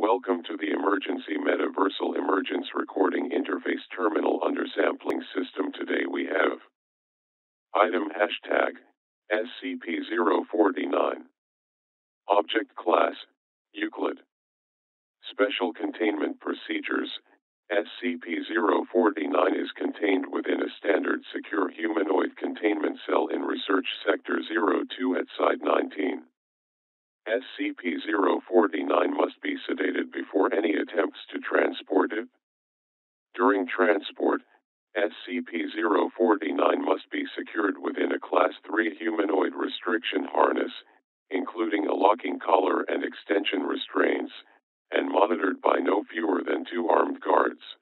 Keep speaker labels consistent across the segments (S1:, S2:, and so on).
S1: Welcome to the Emergency Metaversal Emergence Recording Interface Terminal Undersampling System. Today we have Item Hashtag SCP-049 Object Class Euclid Special Containment Procedures SCP-049 is contained within a standard secure humanoid containment cell in Research Sector 02 at Site 19. SCP-049 must be sedated before any attempts to transport it. During transport, SCP-049 must be secured within a Class 3 humanoid restriction harness, including a locking collar and extension restraints, and monitored by no fewer than 2 armed guards.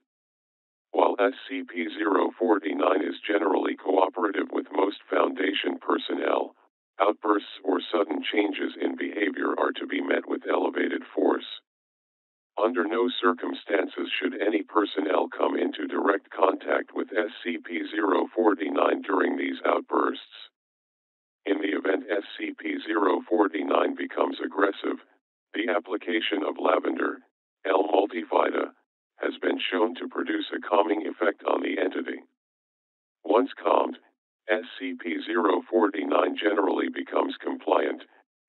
S1: While SCP-049 is generally cooperative with most Foundation personnel, outbursts or sudden changes in behavior are to be met with elevated force. Under no circumstances should any personnel come into direct contact with SCP-049 during these outbursts. In the event SCP-049 becomes aggressive, the application of lavender, L-multivita, has been shown to produce a calming effect on the entity. Once calmed, SCP-049 generally becomes compliant,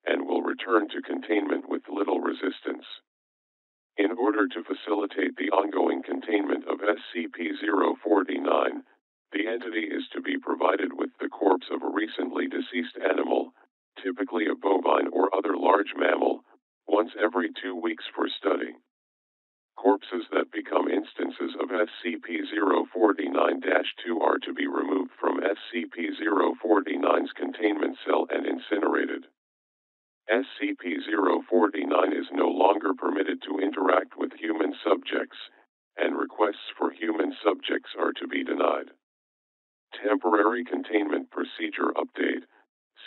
S1: and will return to containment with little resistance. In order to facilitate the ongoing containment of SCP-049, the entity is to be provided with the corpse of a recently deceased animal, typically a bovine or other large mammal, once every 2 weeks for study. Corpses that become instances of SCP-049-2 are to be removed from SCP-049's containment cell and incinerated. SCP-049 is no longer permitted to interact with human subjects, and requests for human subjects are to be denied. Temporary Containment Procedure Update.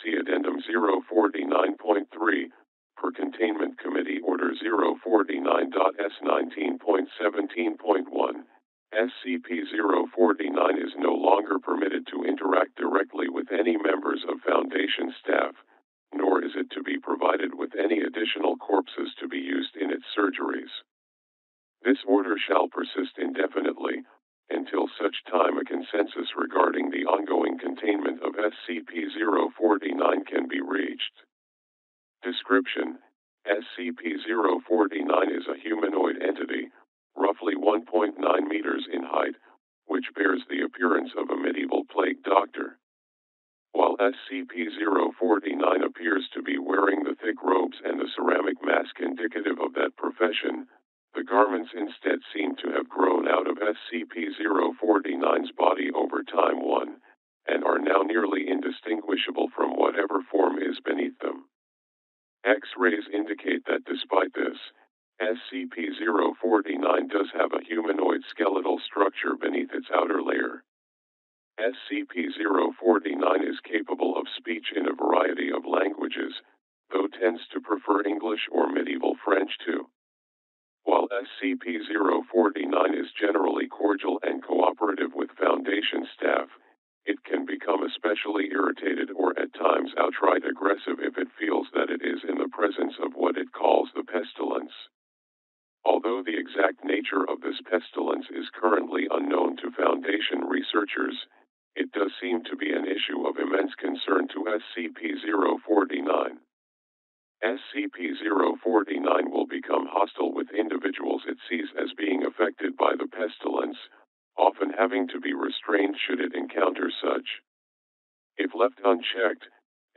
S1: See Addendum 049.3. Per Containment Committee Order 049.S19.17.1, SCP-049 is no longer permitted to interact directly with any members of Foundation staff, nor is it to be provided with any additional corpses to be used in its surgeries. This order shall persist indefinitely, until such time a consensus regarding the ongoing containment of SCP-049 can be reached. Description: SCP-049 is a humanoid entity, roughly 1.9 meters in height, which bears the appearance of a medieval plague doctor. While SCP-049 appears to be wearing the thick robes and the ceramic mask indicative of that profession, the garments instead seem to have grown out of SCP-049's body over time and are now nearly indistinguishable from whatever form is beneath them. X-rays indicate that despite this, SCP-049 does have a humanoid skeletal structure beneath its outer layer. SCP-049 is capable of speech in a variety of languages, though tends to prefer English or medieval French too. While SCP-049 is generally cordial and cooperative with Foundation staff, it can become especially irritated or at times outright aggressive if it feels that it is in the presence of what it calls the pestilence. Although the exact nature of this pestilence is currently unknown to Foundation researchers, it does seem to be an issue of immense concern to SCP-049. SCP-049 will become hostile with individuals it sees as being affected by the pestilence, often having to be restrained should it encounter such. If left unchecked,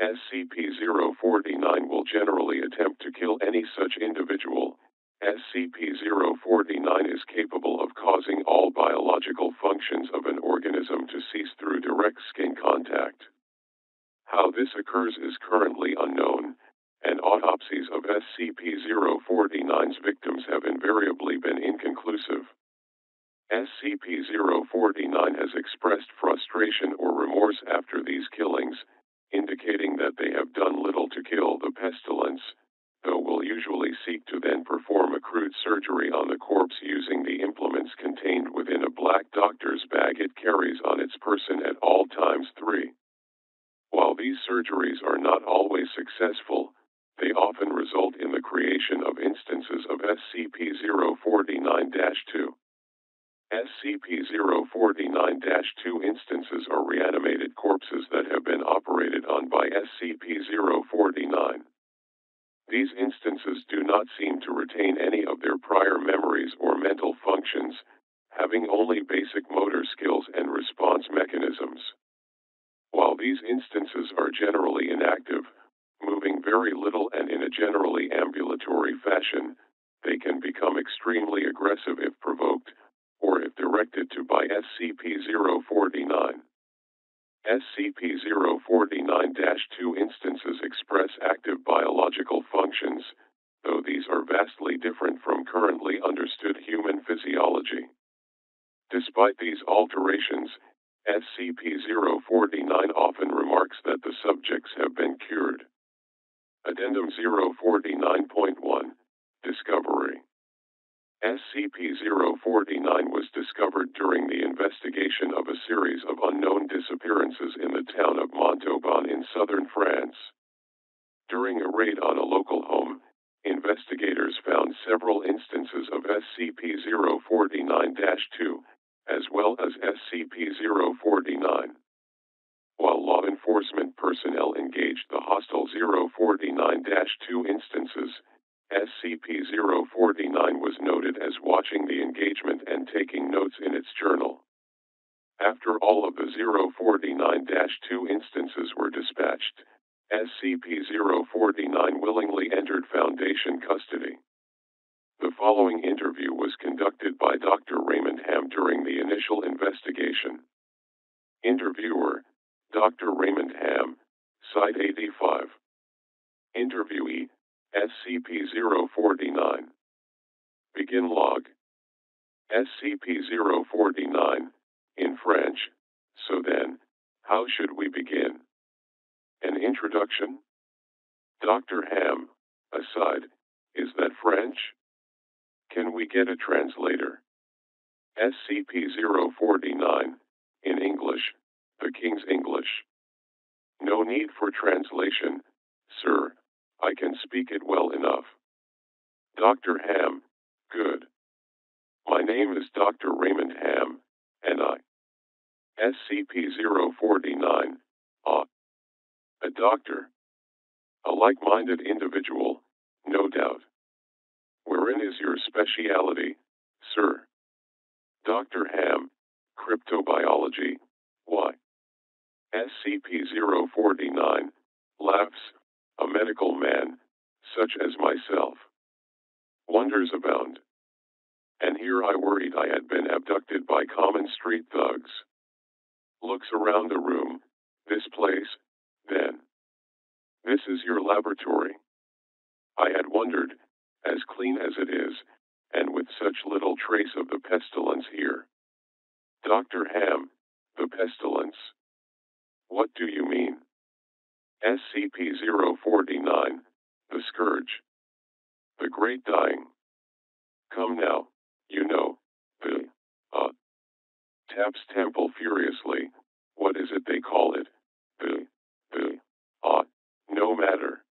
S1: SCP-049 will generally attempt to kill any such individual. SCP-049 is capable of causing all biological functions of an organism to cease through direct skin contact. How this occurs is currently unknown, and autopsies of SCP-049's victims have invariably been inconclusive. SCP-049 has expressed frustration or remorse after these killings, indicating that they have done little to kill the pestilence, though will usually seek to then perform a crude surgery on the corpse using the implements contained within a black doctor's bag it carries on its person at all times. 3. While these surgeries are not always successful, They often result in the creation of instances of SCP-049-2. SCP-049-2 instances are reanimated corpses that have been operated on by SCP-049. These instances do not seem to retain any of their prior memories or mental functions, having only basic motor skills and response mechanisms. While these instances are generally inactive, moving very little and in a generally ambulatory fashion, they can become extremely aggressive if provoked, or if directed to by SCP-049. SCP-049-2 instances express active biological functions, though these are vastly different from currently understood human physiology. Despite these alterations, SCP-049 often remarks that the subjects have been cured. Addendum 049.1 Discovery. SCP-049 was discovered during the investigation of a series of unknown disappearances in the town of Montauban in southern France. During a raid on a local home, investigators found several instances of SCP-049-2, as well as SCP-049. While law enforcement personnel engaged the hostile 049-2 instances, SCP-049 was noted as watching the engagement and taking notes in its journal. After all of the 049-2 instances were dispatched, SCP-049 willingly entered Foundation custody. The following interview was conducted by Dr. Raymond Ham during the initial investigation. Interviewer, Dr. Raymond Ham, Site 85. Interviewee, SCP-049. Begin log. SCP-049, in French. So then, how should we begin? An introduction? Dr. Ham, aside, is that French? Can we get a translator? SCP-049, in English, the King's English. No need for translation, sir. I can speak it well enough. Dr. Ham, good. My name is Dr. Raymond Ham, and I. SCP-049, a doctor. A like-minded individual, no doubt. Wherein is your speciality, sir? Dr. Ham, cryptobiology. Why? SCP-049, laughs, a medical man, such as myself. Wonders abound. And here I worried I had been abducted by common street thugs. Looks around the room, this place, then. This is your laboratory. I had wondered, as clean as it is, and with such little trace of the pestilence here. Dr. Ham, the pestilence. What do you mean? SCP-049, the scourge. The great dying. Come now, you know, the, taps temple furiously. What is it they call it? No matter.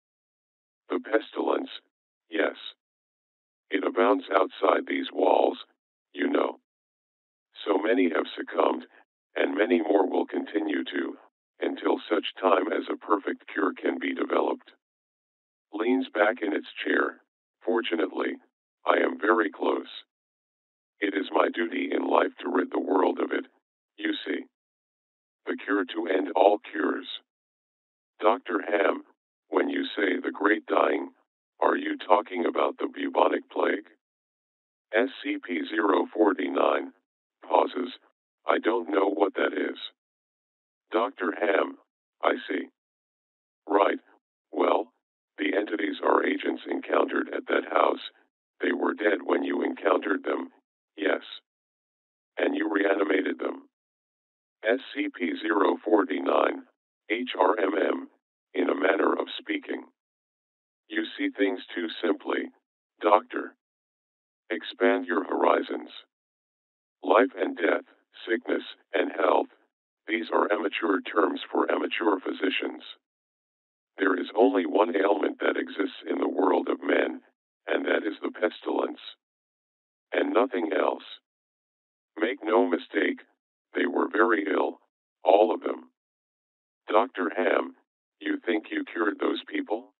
S1: The pestilence, yes. It abounds outside these walls, you know. So many have succumbed, and many more will continue to, until such time as a perfect cure can be developed. Leans back in its chair. Fortunately, I am very close. It is my duty in life to rid the world of it, you see. The cure to end all cures. Dr. Ham, when you say the great dying, are you talking about the bubonic plague? SCP-049, pauses, I don't know what that is. Dr. Ham, I see. Right, well, the entities our agents encountered at that house, they were dead when you encountered them, yes. And you reanimated them. SCP-049, HRMM, in a manner of speaking. You see things too simply, Doctor. Expand your horizons. Life and death, sickness and health, these are amateur terms for amateur physicians. There is only one ailment that exists in the world of men, and that is the pestilence. And nothing else. Make no mistake, they were very ill, all of them. Dr. Ham, you think you cured those people?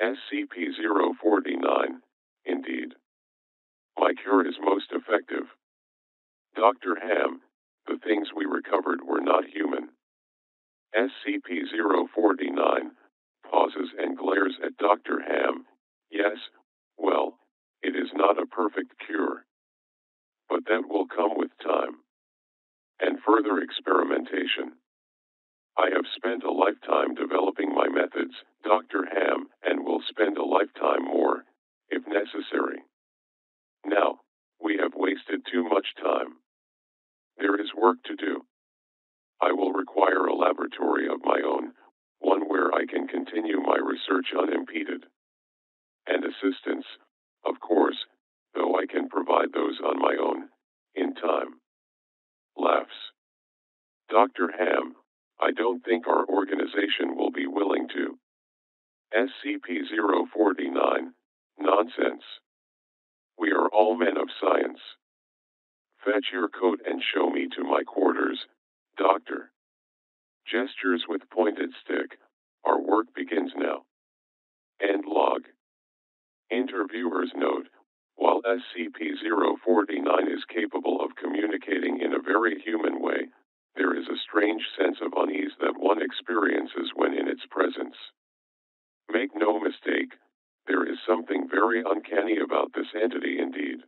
S1: SCP-049, indeed. My cure is most effective. Dr. Ham, the things we recovered were not human. SCP-049 pauses and glares at Dr. Ham. Yes, well, it is not a perfect cure. But that will come with time. And further experimentation. I have spent a lifetime developing my methods, Dr. Ham, and will spend a lifetime more, if necessary. Now, we have wasted too much time. There is work to do. I will require a laboratory of my own, one where I can continue my research unimpeded. And assistance, of course, though I can provide those on my own, in time. Laughs. Dr. Ham, I don't think our organization will be willing to. SCP-049, nonsense. We are all men of science. Fetch your coat and show me to my quarters, Doctor. Gestures with pointed stick. Our work begins now. End log. Interviewer's note. While SCP-049 is capable of communicating in a very human way, there is a strange sense of unease that one experiences when in its presence. Make no mistake, there is something very uncanny about this entity indeed.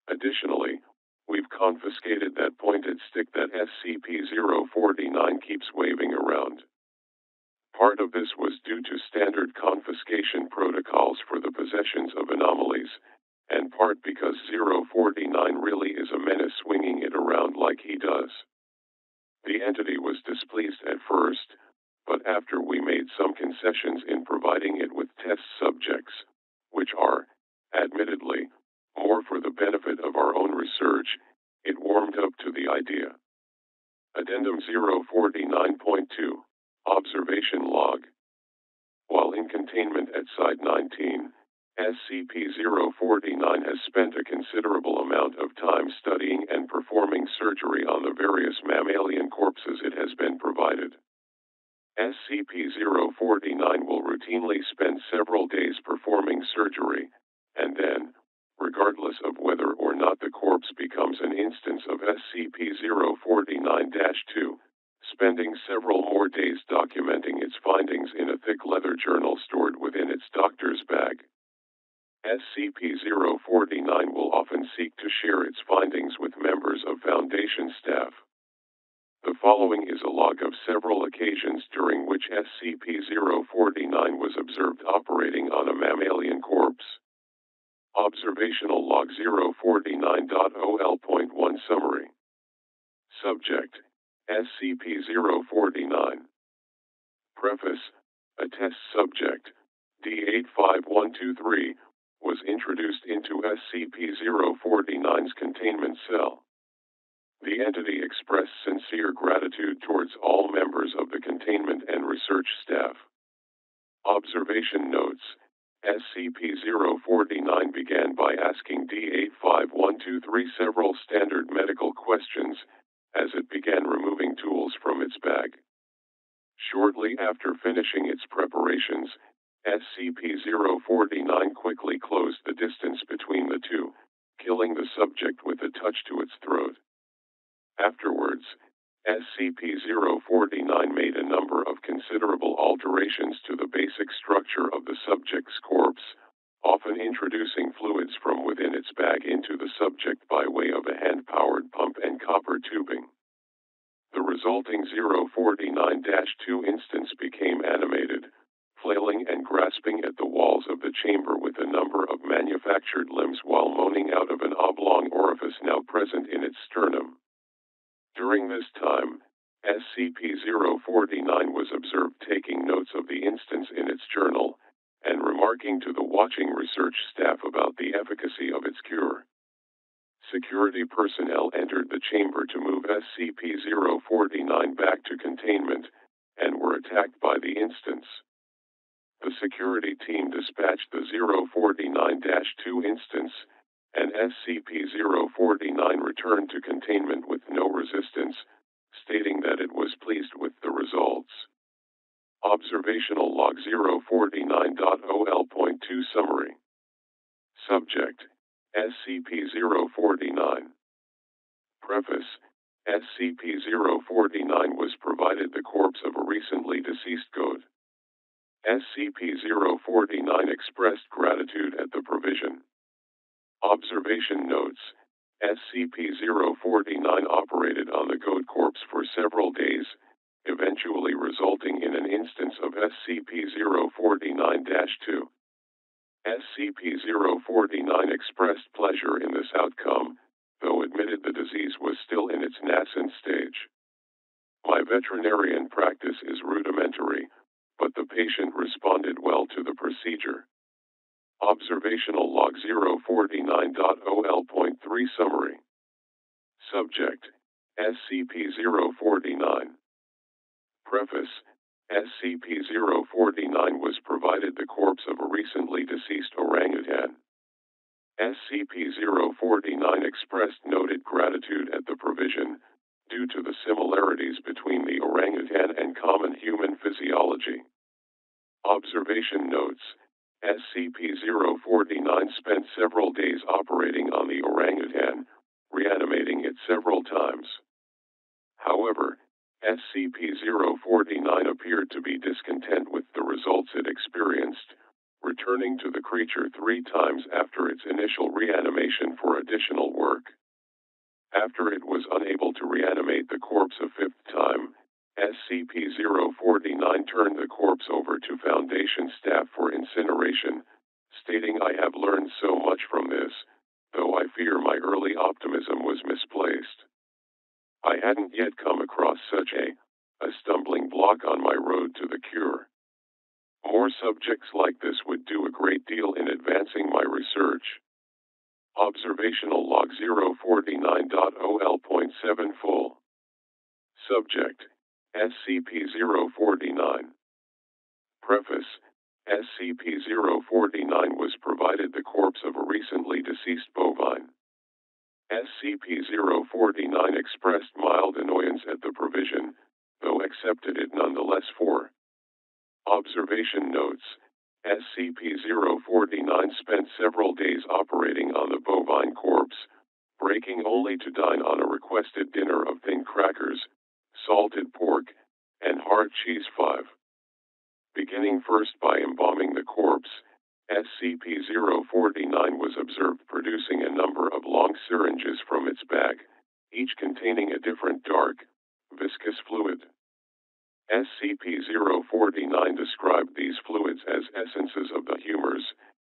S1: Additionally, we've confiscated that pointed stick that SCP-049 keeps waving around. Part of this was due to standard confiscation protocols for the possessions of anomalies, and part because 049 really is a menace swinging it around like he does. The entity was displeased at first, but after we made some concessions in providing it with test subjects, which are, admittedly, more for the benefit of our own research, it warmed up to the idea. Addendum 049.2, Observation Log. While in containment at Site 19, SCP-049 has spent a considerable amount of time studying and performing surgery on the various mammalian corpses it has been provided. SCP-049 will routinely spend several days performing surgery, and then, regardless of whether or not the corpse becomes an instance of SCP-049-2, spending several more days documenting its findings in a thick leather journal stored within its doctor's bag. SCP-049 will often seek to share its findings with members of Foundation staff. The following is a log of several occasions during which SCP-049 was observed operating on a mammalian corpse. Observational Log 049.OL.1 Summary. Subject: SCP-049. Preface: a test subject, D85123, was introduced into SCP-049's containment cell. The entity expressed sincere gratitude towards all members of the containment and research staff. Observation notes: SCP-049 began by asking D85123 several standard medical questions, as it began removing tools from its bag. Shortly after finishing its preparations, SCP-049 quickly closed the distance between the two, killing the subject with a touch to its throat. Afterwards, SCP-049 made a number of considerable alterations to the basic structure of the subject's corpse, often introducing fluids from within its bag into the subject by way of a hand-powered pump and copper tubing. The resulting 049-2 instance became animated, flailing and grasping at the walls of the chamber with a number of manufactured limbs while moaning out of an oblong orifice now present in its sternum. During this time, SCP-049 was observed taking notes of the instance in its journal, and remarking to the watching research staff about the efficacy of its cure. Security personnel entered the chamber to move SCP-049 back to containment, and were attacked by the instance. The security team dispatched the 049-2 instance, and SCP-049 returned to containment with no resistance, stating that it was pleased with the results. Observational Log 049.OL.2 Summary. Subject: SCP-049. Preface: SCP-049 was provided the corpse of a recently deceased goat. SCP-049 expressed gratitude at the provision. Observation notes: SCP-049 operated on the goat corpse for several days, eventually resulting in an instance of SCP-049-2. SCP-049 expressed pleasure in this outcome, though admitted the disease was still in its nascent stage. My veterinarian practice is rudimentary, but the patient responded well to the procedure. Observational Log 049.OL.3 Summary. Subject: SCP-049. Preface: SCP-049 was provided the corpse of a recently deceased orangutan. SCP-049 expressed noted gratitude at the provision, due to the similarities between the orangutan and common human physiology. Observation notes: SCP-049 spent several days operating on the orangutan, reanimating it several times. However, SCP-049 appeared to be discontent with the results it experienced, returning to the creature 3 times after its initial reanimation for additional work. After it was unable to reanimate the corpse a 5th time, SCP-049 turned the corpse over to Foundation staff for incineration, stating, "I have learned so much from this, though I fear my early optimism was misplaced. I hadn't yet come across such a stumbling block on my road to the cure. More subjects like this would do a great deal in advancing my research." Observational Log 049.OL.7 Full. Subject: SCP-049. Preface: SCP-049 was provided the corpse of a recently deceased bovine. SCP-049 expressed mild annoyance at the provision, though accepted it nonetheless for. Observation notes: SCP-049 spent several days operating on the bovine corpse, breaking only to dine on a requested dinner of thin crackers, salted pork, and hard cheese. 5. Beginning first by embalming the corpse, SCP-049 was observed producing a number of long syringes from its bag, each containing a different dark, viscous fluid. SCP-049 described these fluids as essences of the humors,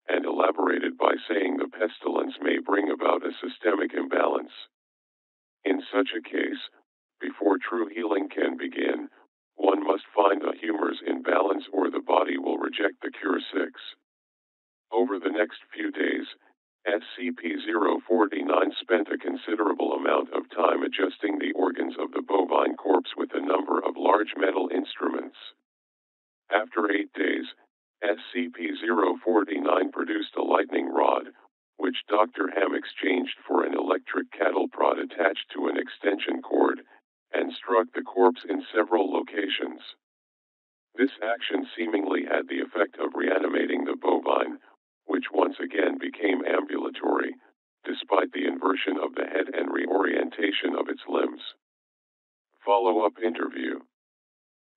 S1: and elaborated by saying the pestilence may bring about a systemic imbalance. In such a case, before true healing can begin, one must find the humors in balance or the body will reject the cure. 6. Over the next few days, SCP-049 spent a considerable amount of time adjusting the organs of the bovine corpse with a number of large metal instruments. After 8 days, SCP-049 produced a lightning rod, which Dr. Ham exchanged for an electric cattle prod attached to an extension cord, and struck the corpse in several locations. This action seemingly had the effect of reanimating the bovine, which once again became ambulatory, despite the inversion of the head and reorientation of its limbs. Follow-up interview.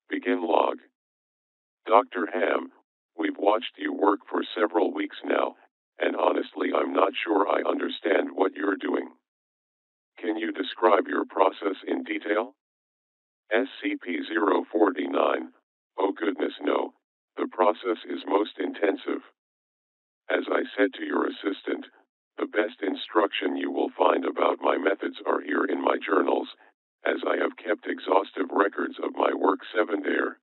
S1: Begin log. Dr. Ham, we've watched you work for several weeks now, and honestly I'm not sure I understand what you're doing. Can you describe your process in detail? SCP-049, oh goodness no, the process is most intensive. As I said to your assistant, the best instruction you will find about my methods are here in my journals, as I have kept exhaustive records of my work. 7 there.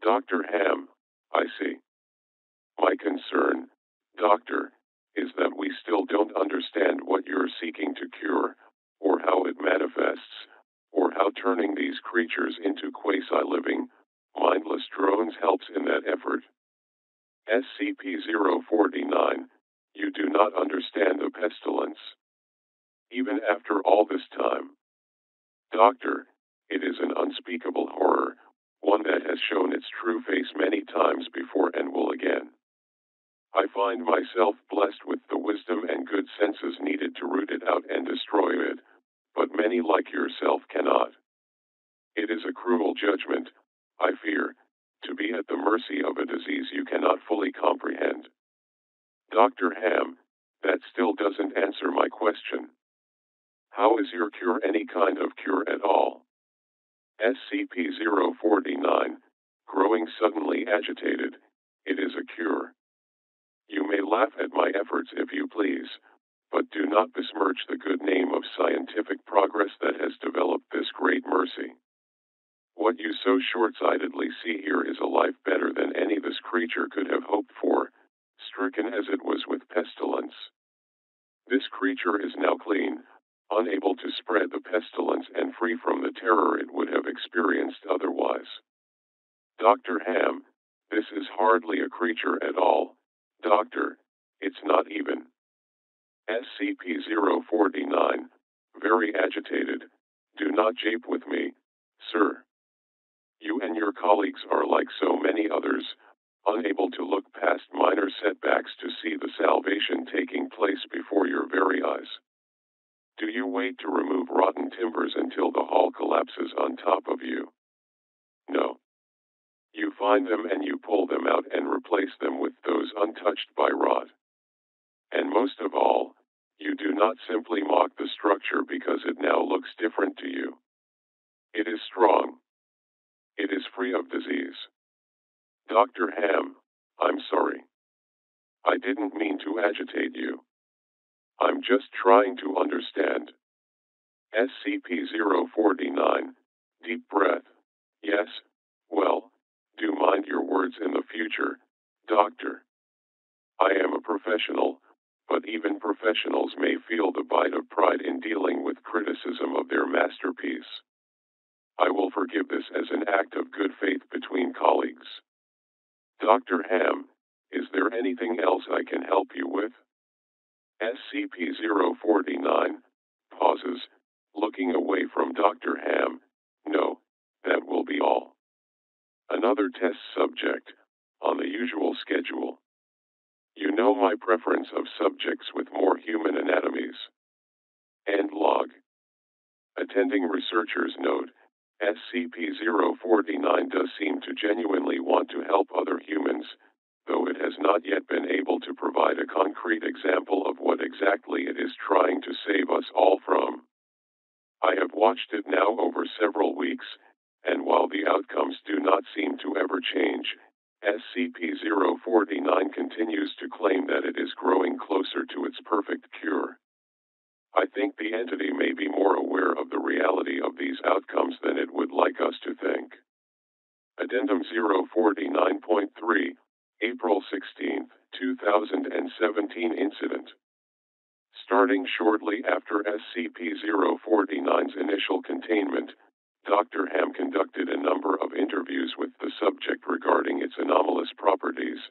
S1: Dr. Ham, I see. My concern, Doctor, is that we still don't understand what you're seeking to cure, or how it manifests, or how turning these creatures into quasi-living, drones helps in that effort. SCP-049, you do not understand the pestilence. Even after all this time. Doctor, it is an unspeakable horror, one that has shown its true face many times before and will again. I find myself blessed with the wisdom and good senses needed to root it out and destroy it, but many like yourself cannot. It is a cruel judgment, I fear, to be at the mercy of a disease you cannot fully comprehend. Dr. Ham, that still doesn't answer my question. How is your cure any kind of cure at all? SCP-049, growing suddenly agitated, it is a cure. You may laugh at my efforts if you please, but do not besmirch the good name of scientific progress that has developed this great mercy. What you so short-sightedly see here is a life better than any this creature could have hoped for, stricken as it was with pestilence. This creature is now clean, unable to spread the pestilence and free from the terror it would have experienced otherwise. Dr. Ham, this is hardly a creature at all, Doctor, it's not even. SCP-049, very agitated, do not jape with me, sir. You and your colleagues are like so many others, unable to look past minor setbacks to see the salvation taking place before your very eyes. Do you wait to remove rotten timbers until the hall collapses on top of you? No. You find them and you pull them out and replace them with those untouched by rot. And most of all, you do not simply mock the structure because it now looks different to you. It is strong. It is free of disease. Dr. Ham, I'm sorry. I didn't mean to agitate you. I'm just trying to understand. SCP-049, deep breath. Yes, well, do mind your words in the future, Doctor. I am a professional, but even professionals may feel the bite of pride in dealing with criticism of their masterpiece. I will forgive this as an act of good faith between colleagues. Dr. Ham, is there anything else I can help you with? SCP-049 pauses, looking away from Dr. Ham. No, that will be all. Another test subject, on the usual schedule. You know my preference of subjects with more human anatomies. End log. Attending researchers note, SCP-049 does seem to genuinely want to help other humans, though it has not yet been able to provide a concrete example of what exactly it is trying to save us all from. I have watched it now over several weeks, and while the outcomes do not seem to ever change, SCP-049 continues to claim that it is growing closer to its perfect cure. I think the entity may be more aware of the reality of these outcomes than it would like us to think. Addendum 049.3, April 16, 2017 Incident. Starting shortly after SCP-049's initial containment, Dr. Ham conducted a number of interviews with the subject regarding its anomalous properties,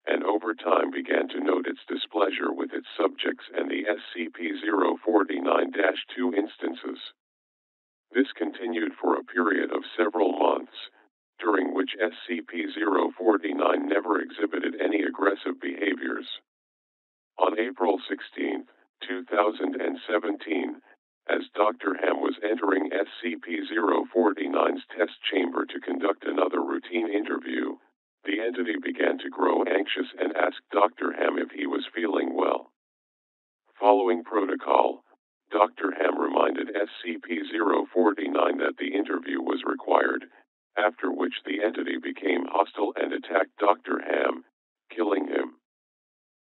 S1: and over time began to note its displeasure with its subjects and the SCP-049-2 instances. This continued for a period of several months, during which SCP-049 never exhibited any aggressive behaviors. On April 16, 2017, as Dr. Ham was entering SCP-049's test chamber to conduct another routine interview, the entity began to grow anxious and asked Dr. Ham if he was feeling well. Following protocol, Dr. Ham reminded SCP-049 that the interview was required, after which the entity became hostile and attacked Dr. Ham, killing him.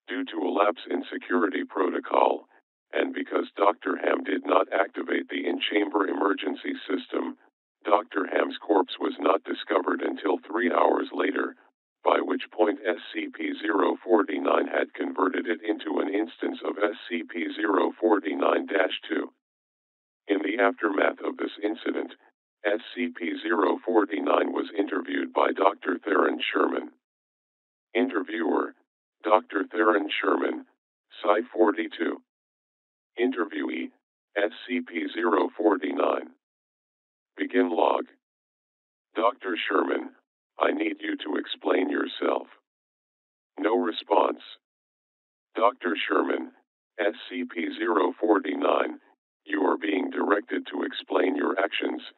S1: Due to a lapse in security protocol, and because Dr. Ham did not activate the in-chamber emergency system, Dr. Ham's corpse was not discovered until 3 hours later, by which point SCP-049 had converted it into an instance of SCP-049-2. In the aftermath of this incident, SCP-049 was interviewed by Dr. Theron Sherman. Interviewer, Dr. Theron Sherman, Site-42. Interviewee, SCP-049. Begin log. Dr. Sherman, I need you to explain yourself. No response. Dr. Sherman, SCP-049, you are being directed to explain your actions,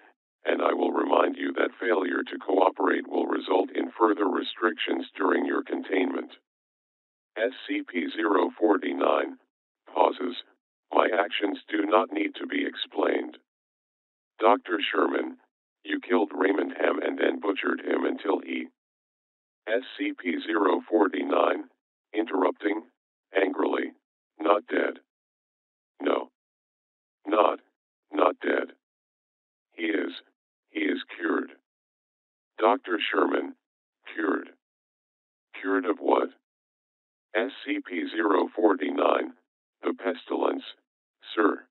S1: and I will remind you that failure to cooperate will result in further restrictions during your containment. SCP-049 pauses. My actions do not need to be explained. Dr. Sherman, you killed Raymond Ham and then butchered him until he... SCP-049, interrupting, angrily, not dead. No. Not dead. He is cured. Dr. Sherman, cured. Cured of what? SCP-049, the pestilence, sir.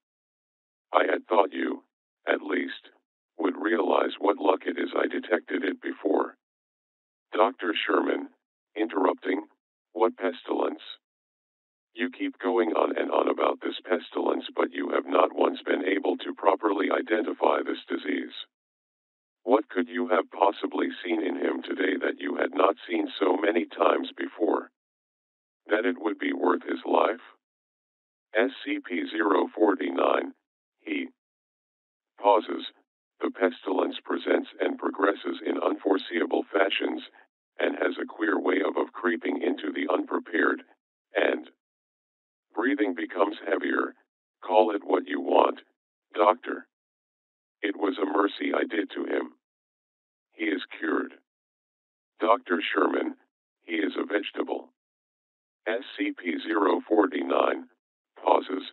S1: I had thought you, at least, would realize what luck it is I detected it before. Dr. Sherman, interrupting, what pestilence? You keep going on and on about this pestilence, but you have not once been able to properly identify this disease. What could you have possibly seen in him today that you had not seen so many times before? That it would be worth his life? SCP-049, he pauses. The pestilence presents and progresses in unforeseeable fashions, and has a queer way of creeping into the unprepared, and breathing becomes heavier. Call it what you want, doctor. It was a mercy I did to him. He is cured. Dr. Sherman, he is a vegetable. SCP-049 pauses.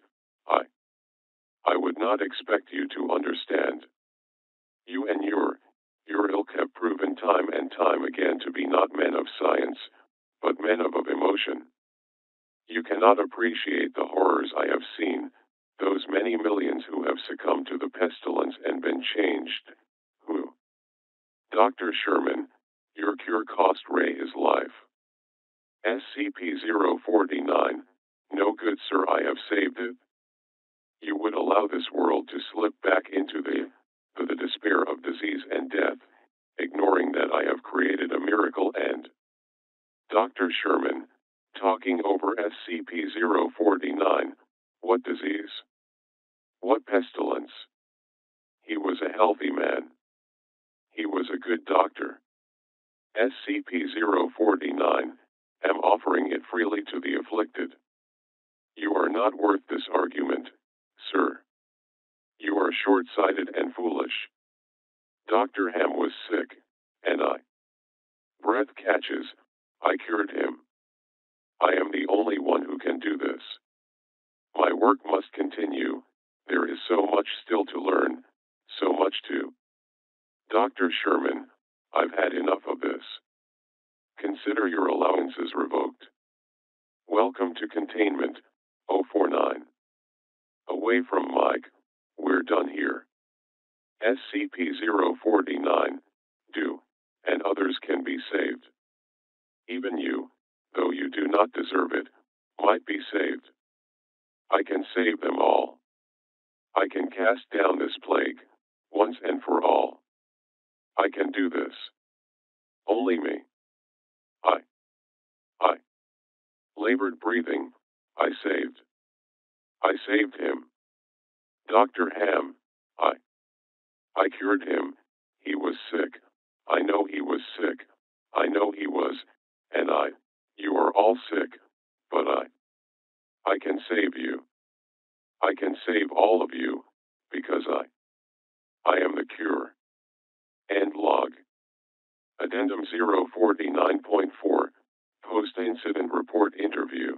S1: I would not expect you to understand. You and your ilk have proven time and time again to be not men of science, but men of emotion. You cannot appreciate the horrors I have seen, those many millions who have succumbed to the pestilence and been changed, who... Dr. Sherman, your cure cost Ray his life. SCP-049, no good sir, I have saved it. You would allow this world to slip back into the despair of disease and death, ignoring that I have created a miracle and... Dr. Sherman, talking over SCP-049, what disease? What pestilence? He was a healthy man. He was a good doctor. SCP-049, am offering it freely to the afflicted. You are not worth this argument, sir. You are short-sighted and foolish. Dr. Ham was sick, and breath catches, I cured him. I am the only one who can do this. My work must continue. There is so much still to learn, so much to... Dr. Sherman, I've had enough of this. Consider your allowances revoked. Welcome to Containment, 049. Away from Mike, we're done here. SCP-049, do, and others can be saved. Even you, though you do not deserve it, might be saved. I can save them all. I can cast down this plague, once and for all. I can do this. Only me. I labored breathing, I saved. I saved him. Dr. Ham, I cured him. He was sick. I know he was sick. I know he was, and you are all sick, but I can save you. I can save all of you, because I am the cure. End log. Addendum 049.4, Post-Incident Report Interview.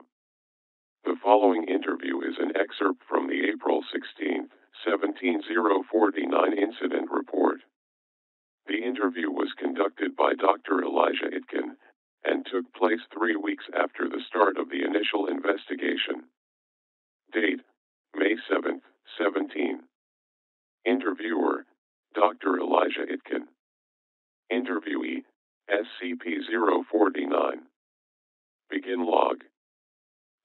S1: The following interview is an excerpt from the April 16, 17049 Incident Report. The interview was conducted by Dr. Elijah Itkin, and took place 3 weeks after the start of the initial investigation. Date, May 7, 17. Interviewer, Dr. Elijah Itkin. Interviewee, SCP-049. Begin log.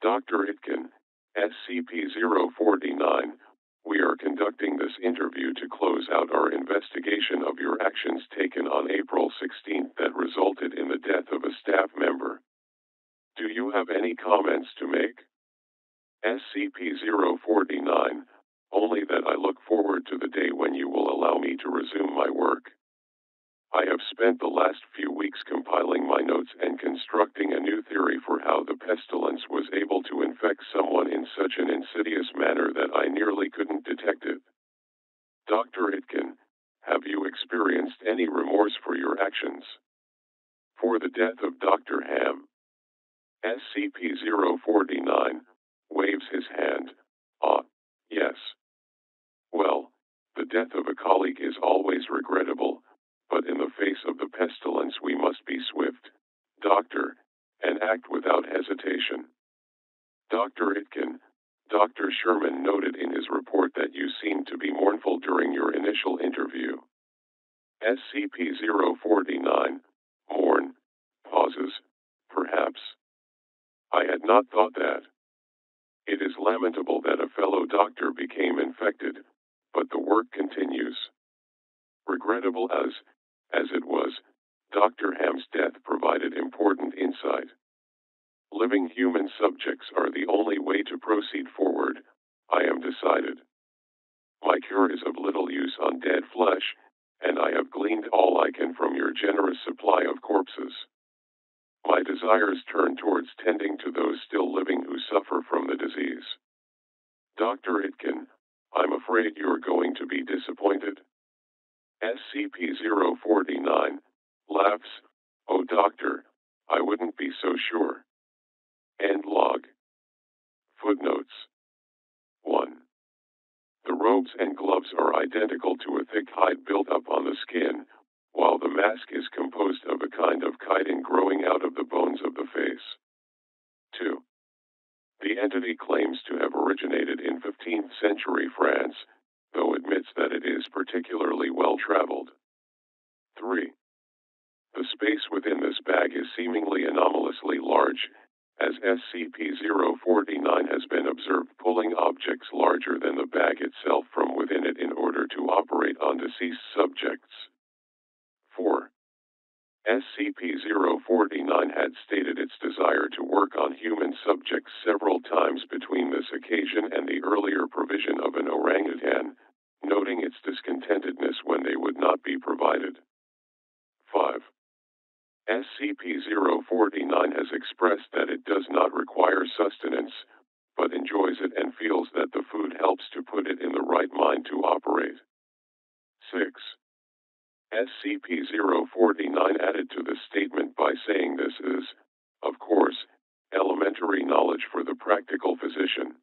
S1: Dr. Itkin, SCP-049, we are conducting this interview to close out our investigation of your actions taken on April 16 that resulted in the death of a staff member. Do you have any comments to make? SCP-049, only that I look forward to the day when you will allow me to resume my work. I have spent the last few weeks compiling my notes and constructing a new theory for how the pestilence was able to infect someone in such an insidious manner that I nearly couldn't detect it. Dr. Itkin, have you experienced any remorse for your actions? For the death of Dr. Ham. SCP-049 waves his hand. Yes. Well, the death of a colleague is always regrettable, but in the face of the pestilence we must be swift, Doctor, and act without hesitation. Dr. Itkin, Dr. Sherman noted in his report that you seemed to be mournful during your initial interview. SCP-049, mourn, pauses, perhaps. I had not thought that. It is lamentable that a fellow doctor became infected, but the work continues. Regrettable as it was, Dr. Ham's death provided important insight. Living human subjects are the only way to proceed forward, I am decided. My cure is of little use on dead flesh, and I have gleaned all I can from your generous supply of corpses. My desires turn towards tending to those still living who suffer from the disease. Dr. Itkin, I'm afraid you're going to be disappointed. SCP-049 laughs. Oh, doctor, I wouldn't be so sure. End log. Footnotes. 1. The robes and gloves are identical to a thick hide built up on the skin, while the mask is composed of a kind of chitin growing out of the bones of the face. 2. The entity claims to have originated in 15th century France, though admits that it is particularly well-traveled. 3. The space within this bag is seemingly anomalously large, as SCP-049 has been observed pulling objects larger than the bag itself from within it in order to operate on deceased subjects. 4. SCP-049 had stated its desire to work on human subjects several times between this occasion and the earlier provision of an orangutan, noting its discontentedness when they would not be provided. 5. SCP-049 has expressed that it does not require sustenance, but enjoys it and feels that the food helps to put it in the right mind to operate. 6. SCP-049 added to the statement by saying this is, of course, elementary knowledge for the practical physician.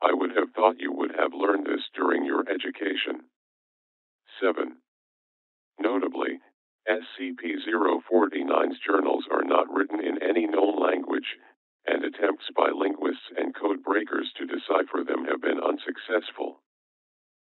S1: I would have thought you would have learned this during your education. 7. Notably, SCP-049's journals